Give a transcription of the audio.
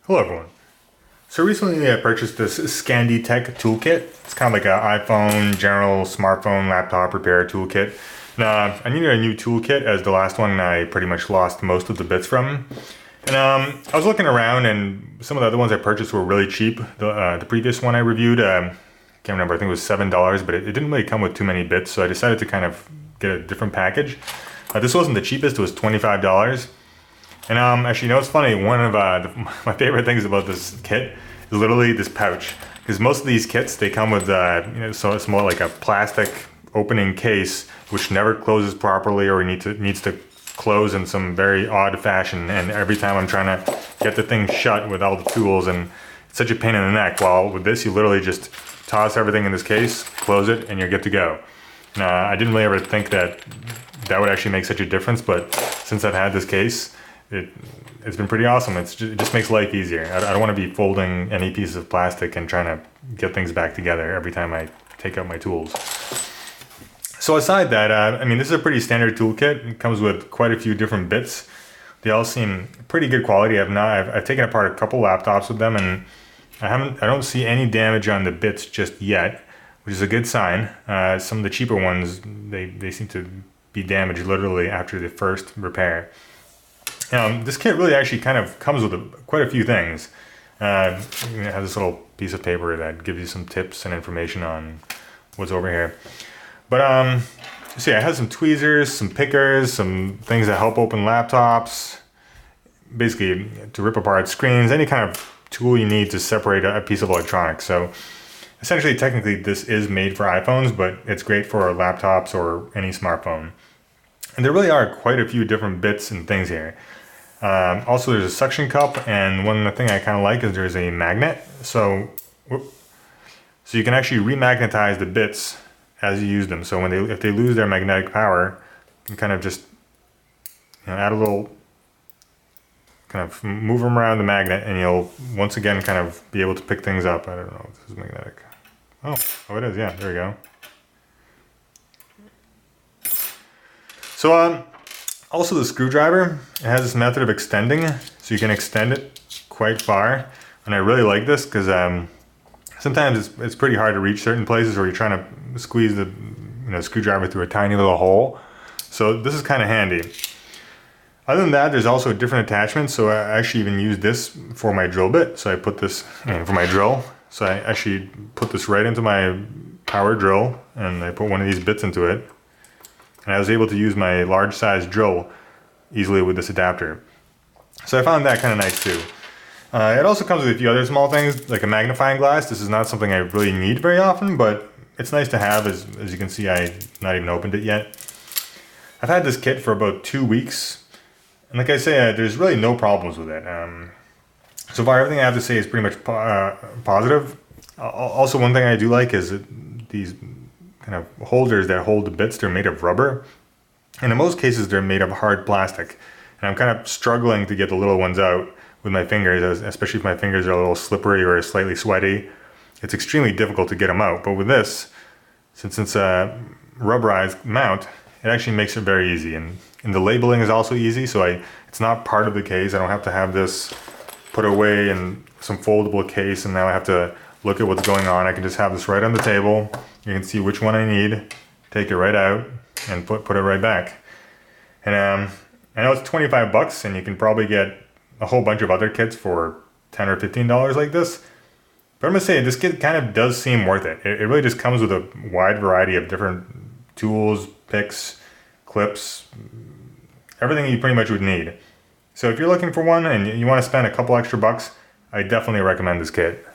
Hello everyone. So recently I purchased this Scandi Tech toolkit. It's kind of like an iPhone, general smartphone, laptop repair toolkit. Now, I needed a new toolkit as the last one I pretty much lost most of the bits from. And I was looking around and some of the other ones I purchased were really cheap. The previous one I reviewed, can't remember, I think it was $7, but it didn't really come with too many bits, so I decided to kind of get a different package. This wasn't the cheapest, it was $25. And actually, you know, it's funny, one of my favorite things about this kit is literally this pouch. Because most of these kits, they come with, so it's more like a plastic opening case, which never closes properly or needs to close in some very odd fashion. And every time I'm trying to get the thing shut with all the tools, and it's such a pain in the neck. While with this, you literally just toss everything in this case, close it, and you're good to go. I didn't really ever think that would actually make such a difference, but since I've had this case, it's been pretty awesome. It just makes life easier. I don't want to be folding any piece of plastic and trying to get things back together every time I take out my tools. So aside that, I mean, this is a pretty standard toolkit. It comes with quite a few different bits. They all seem pretty good quality. I've taken apart a couple laptops with them, and I don't see any damage on the bits just yet, which is a good sign. Some of the cheaper ones, they seem to be damaged literally after the first repair. This kit really actually kind of comes with quite a few things. It has this little piece of paper that gives you some tips and information on what's over here. But so yeah, it has some tweezers, some pickers, some things that help open laptops, basically to rip apart screens, any kind of tool you need to separate a piece of electronics. So essentially, technically, this is made for iPhones, but it's great for laptops or any smartphone. And there really are quite a few different bits and things here. Also, there's a suction cup, and one thing I kind of like is there's a magnet. So you can actually remagnetize the bits as you use them. So if they lose their magnetic power, you can kind of just add a little, kind of move them around the magnet, and you'll once again kind of be able to pick things up. I don't know if this is magnetic. Oh, it is. Yeah, there we go. So also the screwdriver, it has this method of extending, so you can extend it quite far. And I really like this because sometimes it's pretty hard to reach certain places where you're trying to squeeze the screwdriver through a tiny little hole. So this is kind of handy. Other than that, there's also different attachments. So I actually even use this for my drill bit. So I put this for my drill. So I actually put this right into my power drill, and I put one of these bits into it. And I was able to use my large size drill easily with this adapter. So I found that kind of nice too. It also comes with a few other small things, like a magnifying glass. This is not something I really need very often, but it's nice to have. As you can see, I've not even opened it yet. I've had this kit for about 2 weeks. And like I say, there's really no problems with it. So far, everything I have to say is pretty much positive. Also, one thing I do like is these kind of holders that hold the bits, they're made of rubber. And in most cases, they're made of hard plastic. And I'm kind of struggling to get the little ones out with my fingers, especially if my fingers are a little slippery or slightly sweaty. It's extremely difficult to get them out. But with this, since it's a rubberized mount, it actually makes it very easy. And the labeling is also easy, so it's not part of the case. I don't have to have this put away in some foldable case, and now I have to look at what's going on. I can just have this right on the table. You can see which one I need, take it right out, and put it right back. And I know it's 25 bucks, and you can probably get a whole bunch of other kits for $10 or $15 like this. But I'm gonna say this kit kind of does seem worth it. It really just comes with a wide variety of different tools, picks, clips, everything you pretty much would need. So if you're looking for one and you want to spend a couple extra bucks, I definitely recommend this kit.